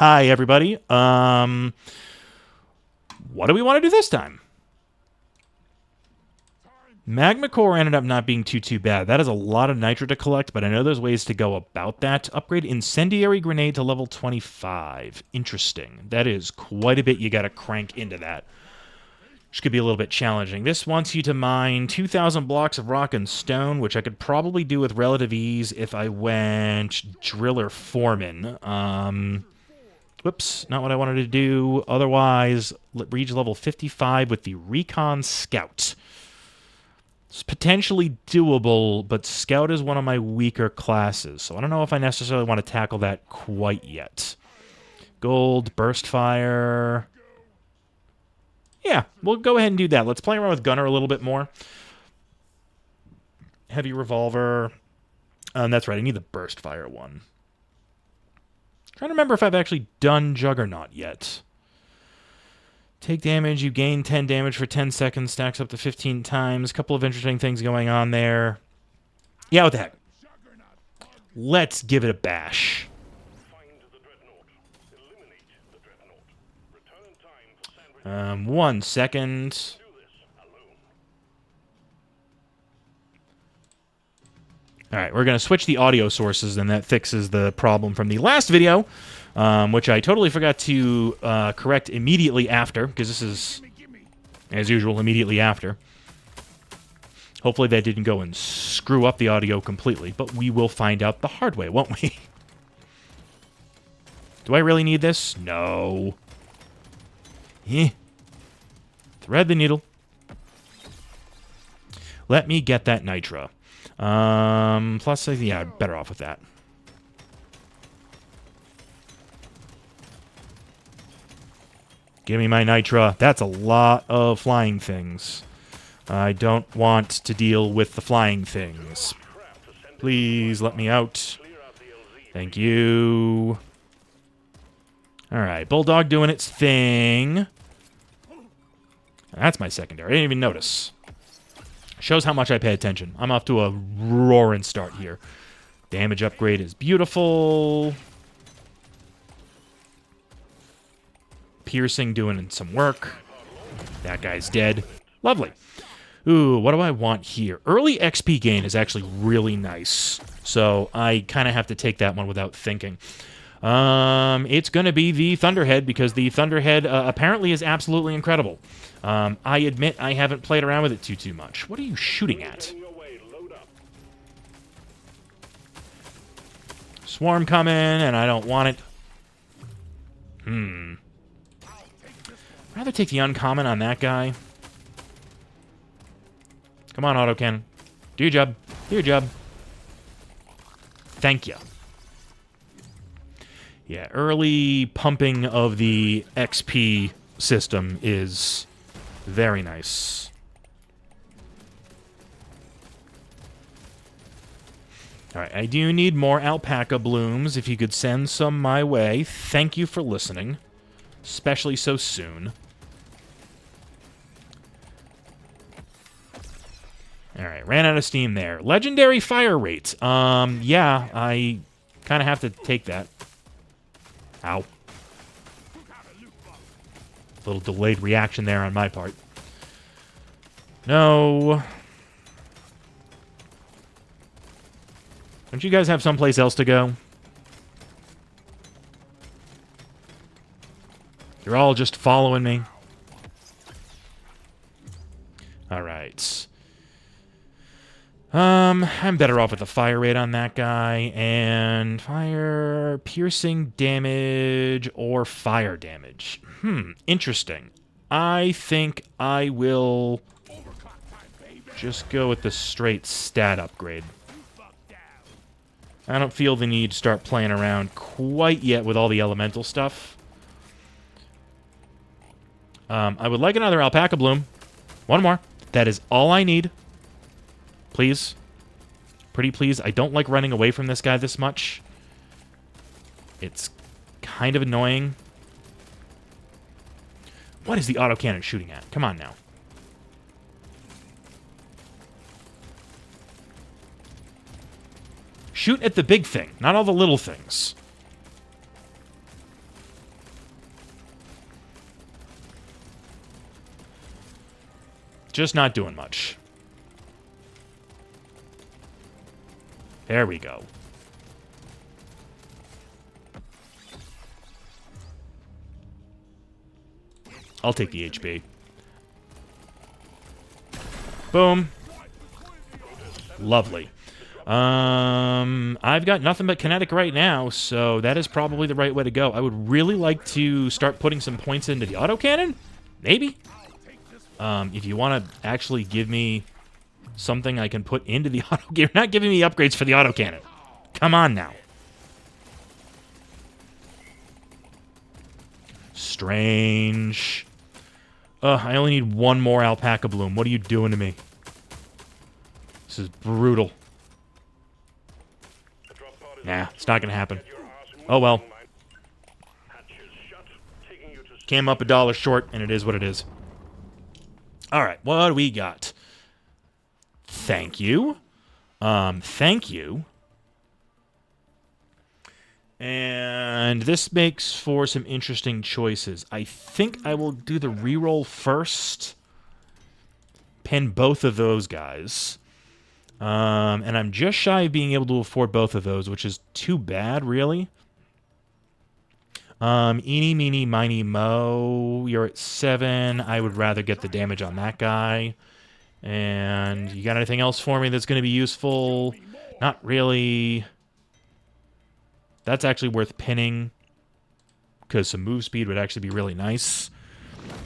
Hi, everybody. What do we want to do this time? Magma Core ended up not being too bad. That is a lot of nitro to collect, but I know there's ways to go about that. Upgrade Incendiary Grenade to level 25. Interesting. That is quite a bit you got to crank into that, which could be a little bit challenging. This wants you to mine 2,000 blocks of rock and stone, which I could probably do with relative ease if I went Driller Foreman. Whoops, not what I wanted to do. Otherwise, reach level 55 with the Recon Scout. It's potentially doable, but Scout is one of my weaker classes, so I don't know if I necessarily want to tackle that quite yet. Gold, Burst Fire. Yeah, we'll go ahead and do that. Let's play around with Gunner a little bit more. Heavy Revolver. That's right, I need the Burst Fire one. Trying to remember if I've actually done Juggernaut yet. Take damage, you gain 10 damage for 10 seconds, stacks up to 15 times. A couple of interesting things going on there. Yeah, what the heck. Let's give it a bash. 1 second. Alright, we're going to switch the audio sources, and that fixes the problem from the last video, which I totally forgot to correct immediately after, because this is, as usual, immediately after. Hopefully that didn't go and screw up the audio completely, but we will find out the hard way, won't we? Do I really need this? No. Thread the needle. Let me get that nitro. Plus, yeah, better off with that. Give me my nitra. That's a lot of flying things. I don't want to deal with the flying things. Please let me out. Thank you. Alright, Bulldog doing its thing. That's my secondary. I didn't even notice. Shows how much I pay attention. I'm off to a roaring start here. Damage upgrade is beautiful. Piercing doing some work. That guy's dead. Lovely. Ooh, what do I want here? Early XP gain is actually really nice. So I kind of have to take that one without thinking. It's going to be the Thunderhead, because the Thunderhead apparently is absolutely incredible. I admit I haven't played around with it too much. What are you shooting at? Swarm coming, and I don't want it. I'd rather take the uncommon on that guy. Come on, autocannon. Do your job. Do your job. Thank you. Yeah, early pumping of the XP system is very nice. Alright, I do need more alpaca blooms. If you could send some my way. Thank you for listening. Especially so soon. Alright, ran out of steam there. Legendary fire rate. Yeah, I kind of have to take that. Ow. A little delayed reaction there on my part. No. Don't you guys have someplace else to go? You're all just following me. Alright. I'm better off with the fire rate on that guy, and fire, piercing damage, or fire damage. Interesting. I think I will just go with the straight stat upgrade. I don't feel the need to start playing around quite yet with all the elemental stuff. I would like another alpaca bloom. One more. That is all I need. Please. Pretty please. I don't like running away from this guy this much. It's kind of annoying. What is the autocannon shooting at? Come on now. Shoot at the big thing, not all the little things. Just not doing much. There we go. I'll take the HB. Boom. Lovely. I've got nothing but kinetic right now, so that is probably the right way to go. I would really like to start putting some points into the autocannon. Maybe. If you want to actually give me something I can put into the auto... You're not giving me upgrades for the autocannon. Come on now. Strange. I only need one more alpaca bloom. What are you doing to me? This is brutal. Nah, it's not gonna happen. Oh well. Came up $1 short, and it is what it is. Alright, what do we got? Thank you. Thank you. And this makes for some interesting choices. I think I will do the reroll first. Pin both of those guys. And I'm just shy of being able to afford both of those, which is too bad, really. Eeny, meeny, miny, mo. You're at 7. I would rather get the damage on that guy. And you got anything else for me that's going to be useful? Not really. That's actually worth pinning, because some move speed would actually be really nice.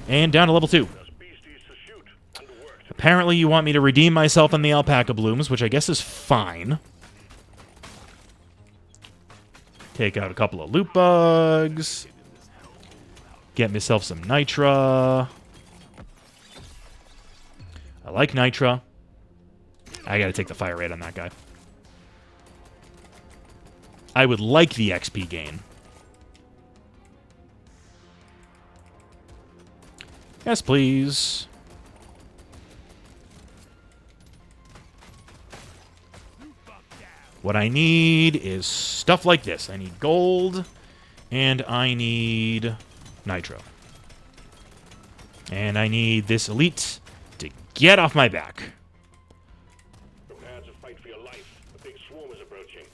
And down to level 2. Apparently you want me to redeem myself on the alpaca blooms, which I guess is fine. Take out a couple of loot bugs. Get myself some nitra. I like nitra. I gotta take the fire rate on that guy. I would like the XP gain. Yes, please. What I need is stuff like this. I need gold, and I need nitro. And I need this elite to get off my back. Prepare to fight for your life. A big swarm is approaching.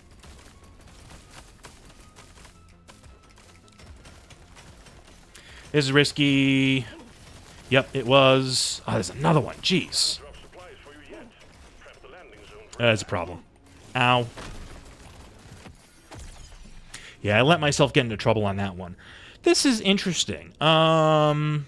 This is risky. Yep, it was. Oh, there's another one. Jeez. That's a problem. Ow. Yeah, I let myself get into trouble on that one. This is interesting. I'm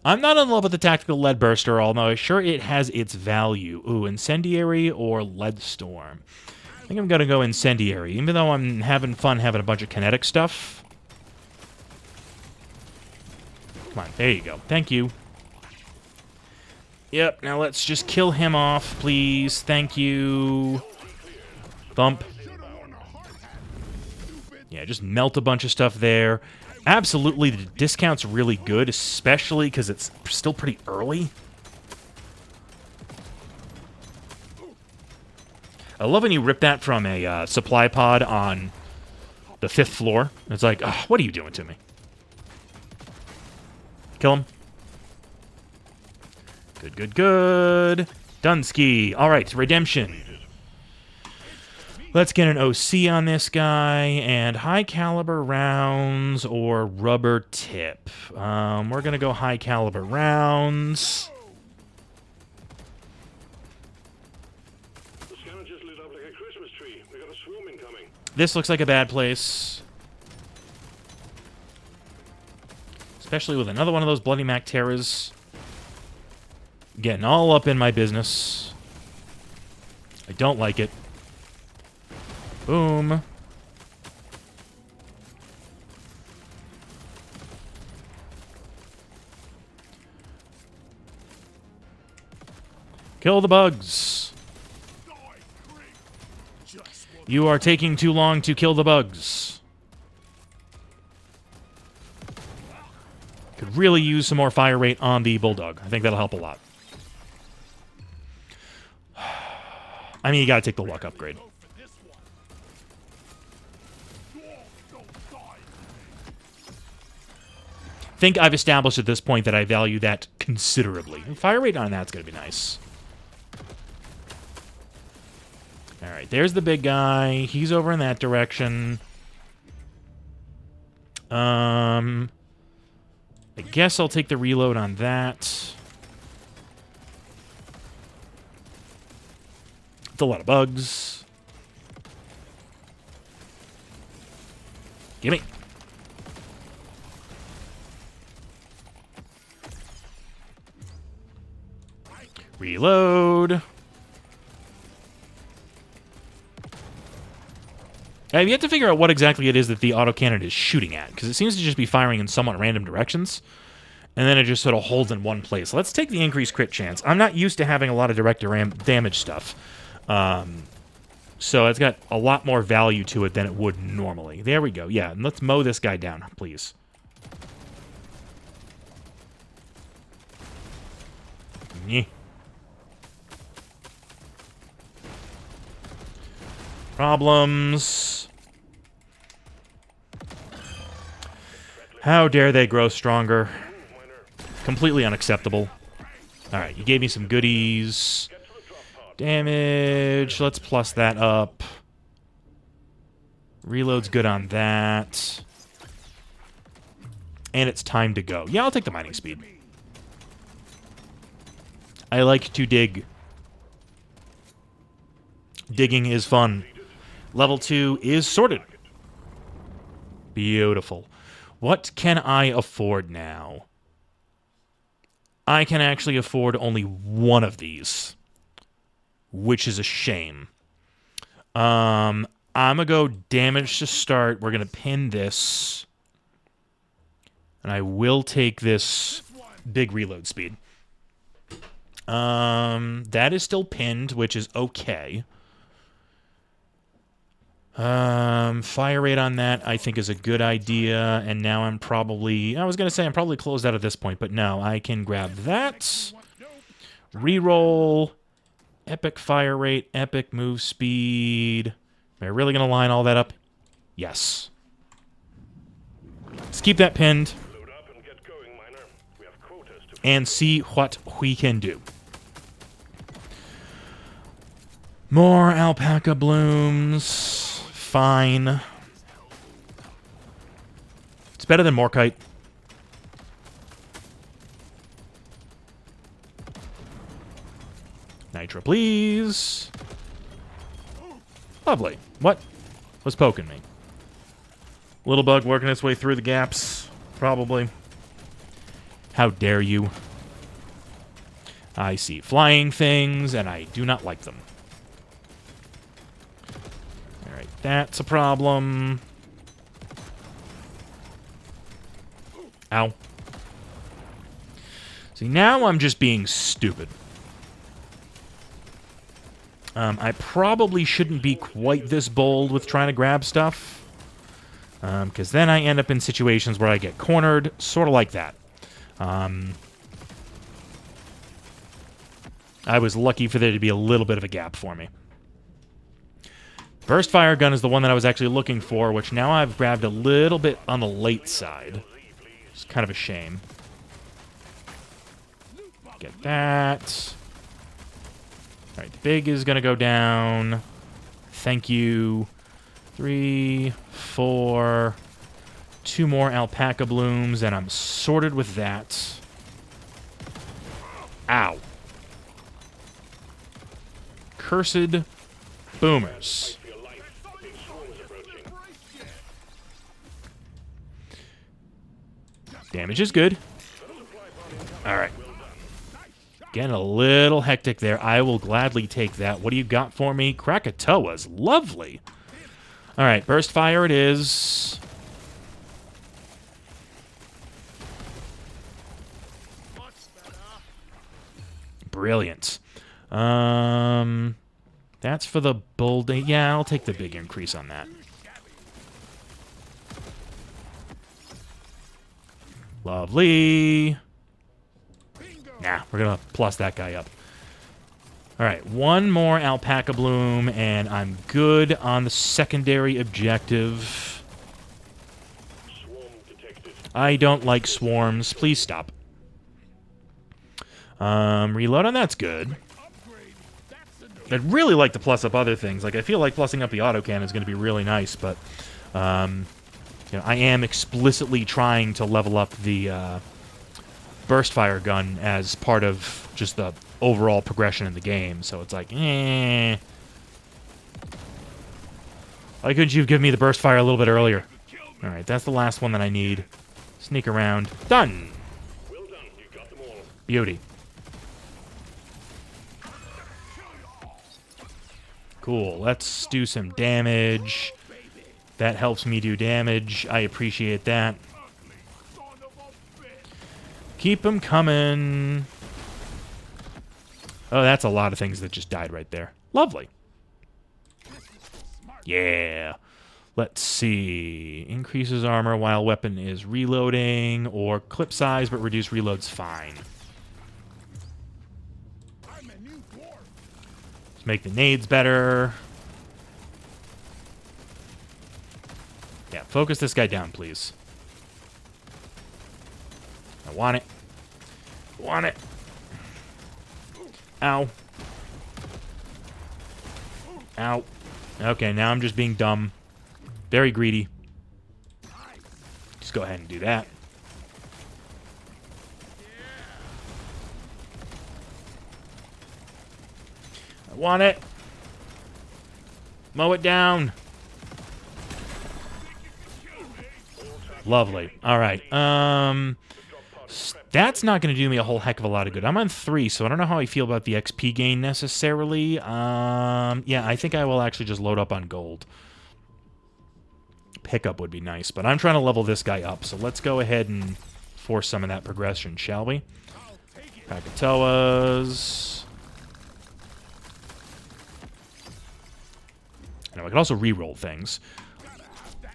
not in love with the tactical lead burster, although I'm sure it has its value. Ooh, incendiary or lead storm. I think I'm gonna go incendiary, even though I'm having fun having a bunch of kinetic stuff. Come on, there you go. Thank you. Yep, now let's just kill him off, please. Thank you. Thump. Yeah, just melt a bunch of stuff there. Absolutely, the discount's really good, especially because it's still pretty early. I love when you rip that from a supply pod on the 5th floor. It's like, oh, what are you doing to me? Kill him. Good, good, good. Dunsky. All right, redemption. Let's get an OC on this guy, and high caliber rounds or rubber tip. We're gonna go high caliber rounds. The scanner just lit up like a Christmas tree. We got a swarm incoming. This looks like a bad place. Especially with another one of those Bloody Mac Terras. Getting all up in my business. I don't like it. Boom. Kill the bugs. You are taking too long to kill the bugs. Could really use some more fire rate on the bulldog. I think that'll help a lot. I mean, you gotta take the luck upgrade. think I've established at this point that I value that considerably. And fire rate on that's going to be nice. All right, there's the big guy. He's over in that direction. I guess I'll take the reload on that. It's a lot of bugs. Gimme. Reload. I've yet to figure out what exactly it is that the autocannon is shooting at, because it seems to just be firing in somewhat random directions, and then it just sort of holds in one place. Let's take the increased crit chance. I'm not used to having a lot of direct damage stuff, so it's got a lot more value to it than it would normally. There we go. Yeah, and let's mow this guy down, please. Yeah. Problems. How dare they grow stronger? Completely unacceptable. Alright, you gave me some goodies. Damage. Let's plus that up. Reload's good on that. And it's time to go. Yeah, I'll take the mining speed. I like to dig. Digging is fun. Level 2 is sorted. Beautiful. What can I afford now? I can actually afford only one of these, which is a shame. I'm going to go damage to start. We're going to pin this. And I will take this big reload speed. That is still pinned, which is okay. Fire rate on that, I think, is a good idea, and now I'm probably... I was going to say I'm probably closed out at this point, but no, I can grab that. Reroll. Epic fire rate, epic move speed. Am I really going to line all that up? Yes. Let's keep that pinned. And see what we can do. More alpaca blooms. Fine. It's better than Morkite. Nitro, please. Lovely. What was poking me? Little bug working its way through the gaps. Probably. How dare you? I see flying things, and I do not like them. Alright, that's a problem. Ow. See, now I'm just being stupid. I probably shouldn't be quite this bold with trying to grab stuff. Because then I end up in situations where I get cornered, sort of like that. I was lucky for there to be a little bit of a gap for me. Burst fire gun is the one that I was actually looking for, which now I've grabbed a little bit on the late side. It's kind of a shame. Get that. Alright, the big is going to go down. Thank you. 3, 4... 2 more alpaca blooms, and I'm sorted with that. Ow. Cursed boomers. Damage is good. Alright. Getting a little hectic there. I will gladly take that. What do you got for me? Krakatoa's. Lovely. Alright, burst fire it is. Brilliant. That's for the bold... Yeah, I'll take the big increase on that. Lovely. Nah, we're going to plus that guy up. Alright, one more alpaca bloom, and I'm good on the secondary objective. detected. I don't like swarms. Please stop. Reload on that's good. I'd really like to plus up other things. Like, I feel like plussing up the autocannon is going to be really nice, but you know, I am explicitly trying to level up the burst fire gun as part of just the overall progression in the game. So it's like, eh. Why couldn't you have given me the burst fire a little bit earlier? All right, that's the last one that I need. Sneak around. Done. Well done, you got them all. Beauty. Cool. Let's do some damage. That helps me do damage. I appreciate that. Keep them coming. Oh, that's a lot of things that just died right there. Lovely. Yeah. Let's see. Increases armor while weapon is reloading, or clip size but reduce reload's fine. Let's make the nades better. Yeah, focus this guy down, please. I want it. Want it. Ow. Ow. Okay, now I'm just being dumb. Very greedy. Just go ahead and do that. I want it. Mow it down. Lovely. All right. That's not going to do me a whole heck of a lot of good. I'm on 3, so I don't know how I feel about the XP gain necessarily. Yeah, I think I will actually just load up on gold. Pickup would be nice, but I'm trying to level this guy up, so let's go ahead and force some of that progression, shall we? Krakatoas. Now, I can also re-roll things.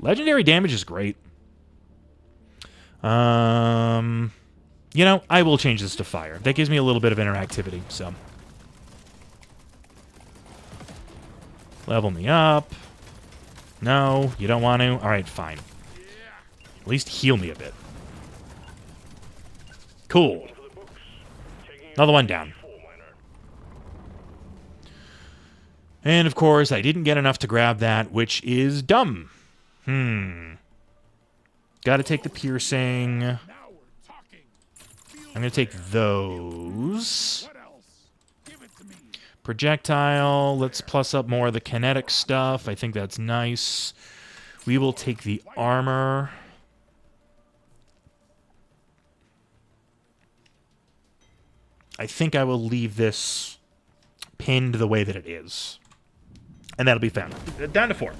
Legendary damage is great. You know, I will change this to fire. That gives me a little bit of interactivity, so. Level me up. No, you don't want to? Alright, fine. At least heal me a bit. Cool. Another one down. And, of course, I didn't get enough to grab that, which is dumb. Gotta take the piercing. I'm gonna take those. Projectile. Let's plus up more of the kinetic stuff. I think that's nice. We will take the armor. I think I will leave this pinned the way that it is. And that'll be fine. Down to 4.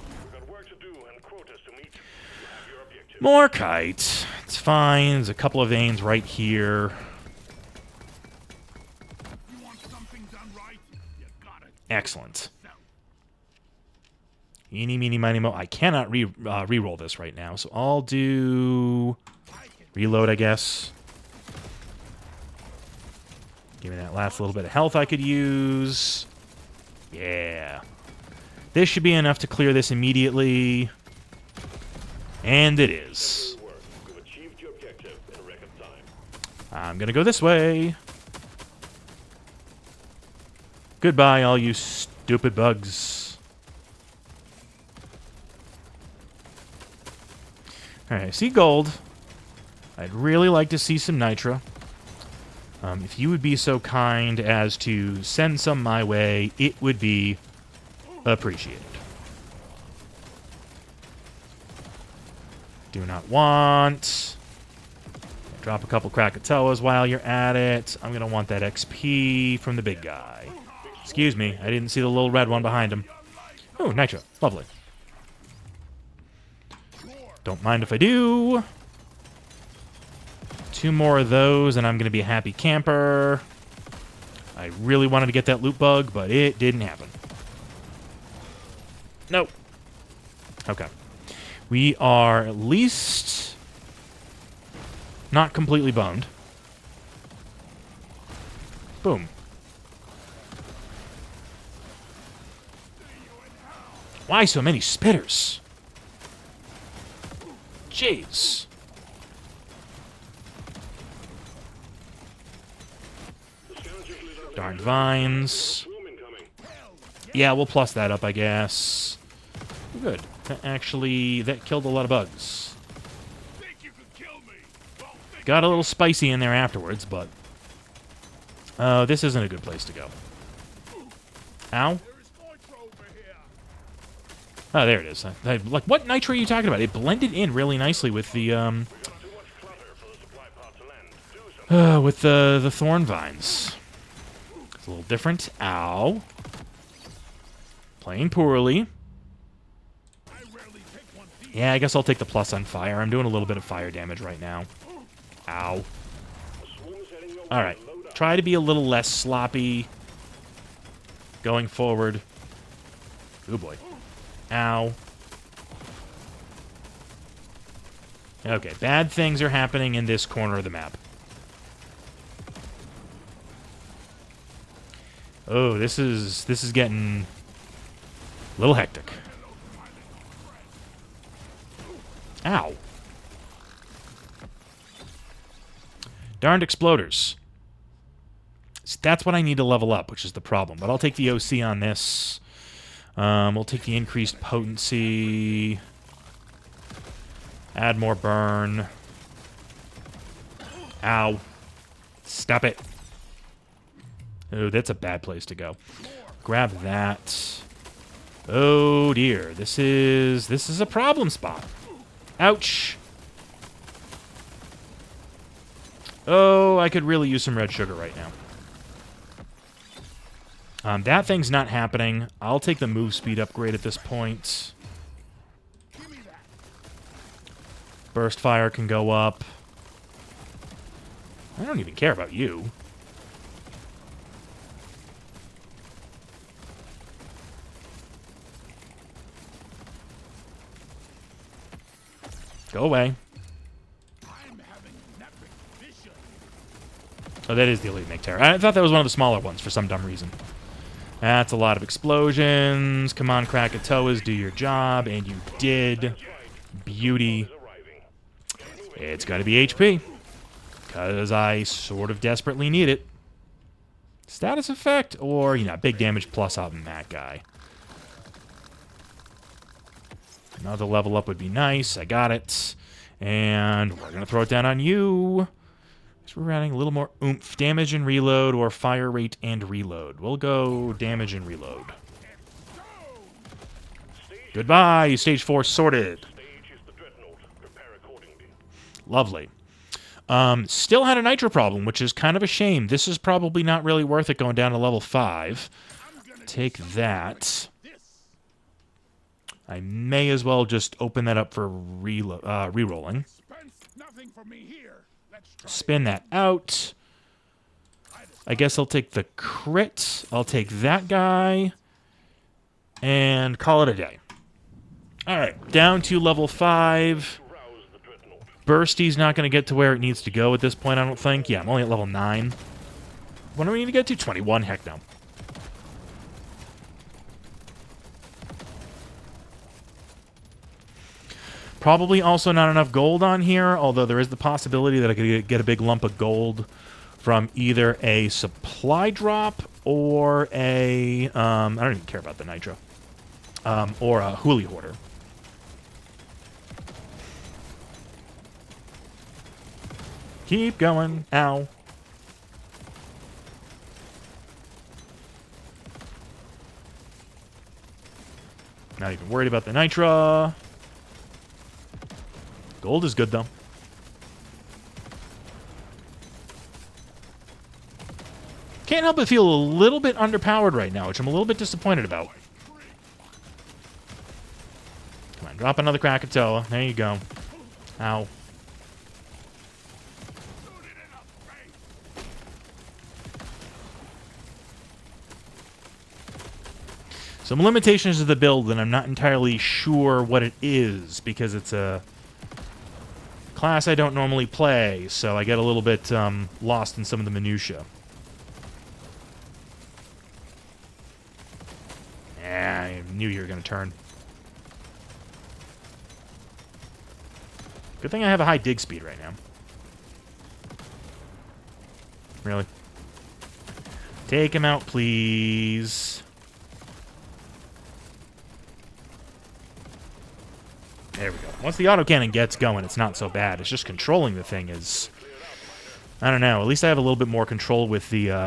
More kite. It's fine. There's a couple of veins right here. Excellent. Eeny, meeny, miny, mo. I cannot re-roll this right now, so I'll do reload, I guess. Give me that last little bit of health I could use. Yeah. This should be enough to clear this immediately. And it is. I'm gonna go this way. Goodbye, all you stupid bugs. Alright, I see gold. I'd really like to see some nitra. If you would be so kind as to send some my way, it would be appreciated. Do not want. Drop a couple Krakatoas while you're at it. I'm going to want that XP from the big guy. Excuse me, I didn't see the little red one behind him. Oh, nitro. Lovely. Don't mind if I do. 2 more of those, and I'm going to be a happy camper. I really wanted to get that loot bug, but it didn't happen. Nope. Okay. We are at least not completely boned. Boom. Why so many spitters? Jeez. Darn vines. Swarm incoming. Yeah, we'll plus that up, I guess. Good. That killed a lot of bugs. Think you could kill me? Well, think Got a little spicy in there afterwards, but... this isn't a good place to go. Ow. there is nitro over here. Oh, there it is. Like, what nitro are you talking about? It blended in really nicely with the, We got too much clutter for the supply pod to land. Do something. with the thorn vines. It's a little different. Ow. Playing poorly. I rarely take one deep. Yeah, I guess I'll take the plus on fire. I'm doing a little bit of fire damage right now. Ow. The swarm is heading your way. Alright. Load up. Try to be a little less sloppy going forward. Oh boy. Ow. Okay, bad things are happening in this corner of the map. Oh, this is getting a little hectic. Ow. Darned exploders. See, that's what I need to level up, which is the problem. But I'll take the OC on this. We'll take the increased potency. Add more burn. Ow. Stop it. Oh, that's a bad place to go. Grab that. Oh dear. This is a problem spot. Ouch. Oh, I could really use some red sugar right now. That thing's not happening. I'll take the move speed upgrade at this point. Burst fire can go up. I don't even care about you. Go away. Oh, that is the Elite Nectar. I thought that was one of the smaller ones for some dumb reason. That's a lot of explosions. Come on, Krakatoas, do your job. And you did. Beauty. It's got to be HP. Because I sort of desperately need it. Status effect or, big damage plus on that guy. Another level up would be nice. I got it. And we're going to throw it down on you. So we're adding a little more oomph. Damage and reload or fire rate and reload. We'll go damage and reload. Goodbye, stage 4 sorted. Stage is the dreadnought. Prepare accordingly. Lovely. Still had a nitro problem, which is kind of a shame. This is probably not really worth it going down to level 5. Take that. I may as well just open that up for re-rolling. Nothing for me here. Let's try. Spin that out. I guess I'll take the crit. I'll take that guy. And call it a day. Alright, down to level 5. Rouse the dreadnought. Bursty's not going to get to where it needs to go at this point, I don't think. Yeah, I'm only at level 9. What do we need to get to? 21? Heck no. Probably also not enough gold on here, although there is the possibility that I could get a big lump of gold from either a supply drop or a... I don't even care about the nitro. Or a Huli Hoarder. Keep going. Ow. Not even worried about the nitro. Gold is good, though. Can't help but feel a little bit underpowered right now, which I'm a little bit disappointed about. Come on, drop another Krakatoa. There you go. Ow. Some limitations of the build that I'm not entirely sure what it is, because it's a class I don't normally play, so I get a little bit lost in some of the minutia. Yeah, I knew you were going to turn. Good thing I have a high dig speed right now. Really? Take him out, please. There we go. Once the autocannon gets going, it's not so bad. It's just controlling the thing is... I don't know. At least I have a little bit more control with the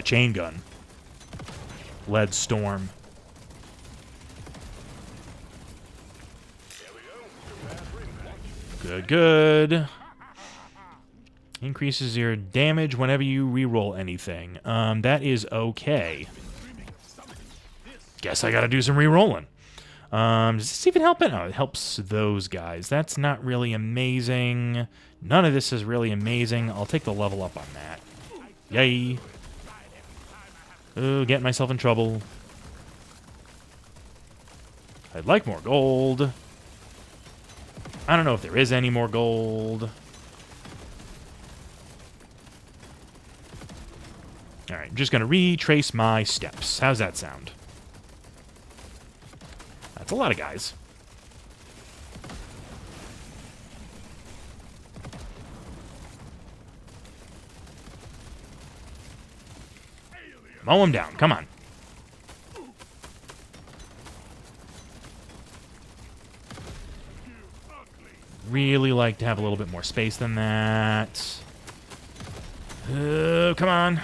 chain gun. Lead Storm. Good, good. Increases your damage whenever you reroll anything. That is okay. Guess I gotta do some rerolling. Does this even help it? Oh, it helps those guys. That's not really amazing. None of this is really amazing. I'll take the level up on that. Yay. Ooh, getting myself in trouble. I'd like more gold. I don't know if there is any more gold. Alright, I'm just going to retrace my steps. How's that sound? That's a lot of guys. Mow them down. Come on. Really like to have a little bit more space than that. Come on.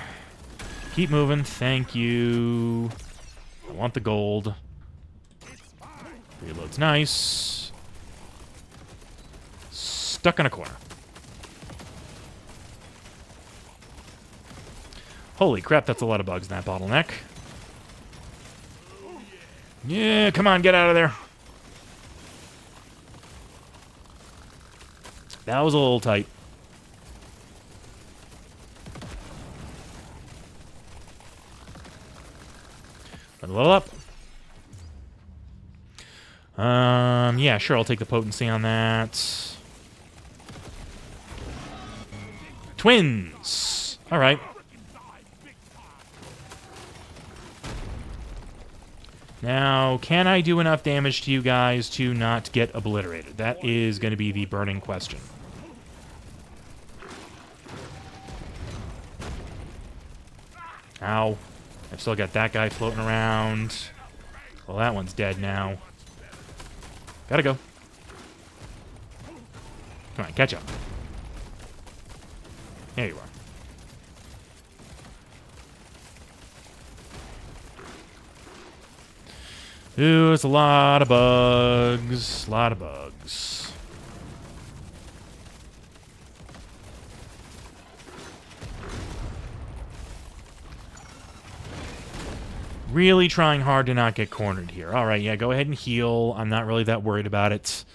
Keep moving. Thank you. I want the gold. Reload's nice. Stuck in a corner. Holy crap, that's a lot of bugs in that bottleneck. Yeah, come on, get out of there. That was a little tight. Level up. Yeah, sure, I'll take the potency on that. Twins! Alright. Now, can I do enough damage to you guys to not get obliterated? That is going to be the burning question. Ow. I've still got that guy floating around. Well, that one's dead now. Gotta go. Come on, catch up. There you are. Ooh, it's a lot of bugs. A lot of bugs. Really trying hard to not get cornered here. Alright, yeah, go ahead and heal. I'm not really that worried about it.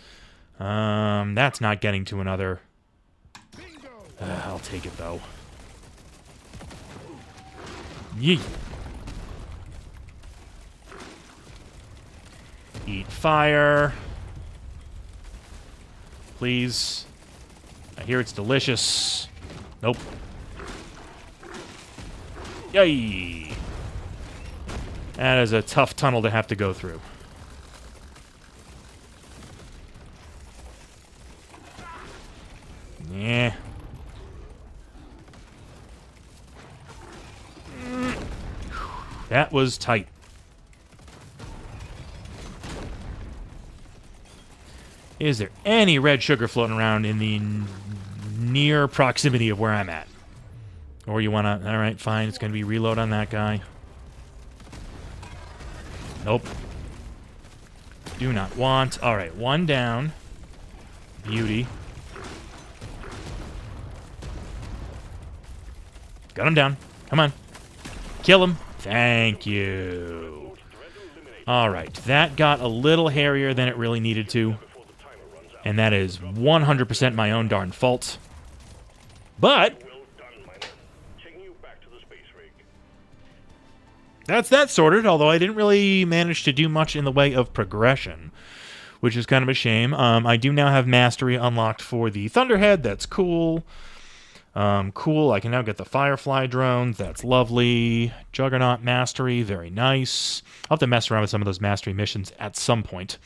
That's not getting to another. I'll take it, though. Yeet. Eat fire. Please. I hear it's delicious. Nope. Yay! That is a tough tunnel to have to go through. Yeah. That was tight. Is there any red sugar floating around in the near proximity of where I'm at? Or you want to... Alright, fine. It's going to be reload on that guy. Nope. Do not want. Alright, one down. Beauty. Got him down. Come on. Kill him. Thank you. Alright, that got a little hairier than it really needed to. And that is 100% my own darn fault. But... that's that sorted, although I didn't really manage to do much in the way of progression, which is kind of a shame. I do now have Mastery unlocked for the Thunderhead. That's cool. Cool. I can now get the Firefly drones. That's lovely. Juggernaut Mastery. Very nice. I'll have to mess around with some of those Mastery missions at some point.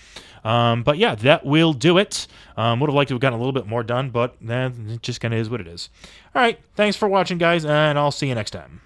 But yeah, that will do it. Would have liked to have gotten a little bit more done, but it just kind of is what it is. All right. Thanks for watching, guys, and I'll see you next time.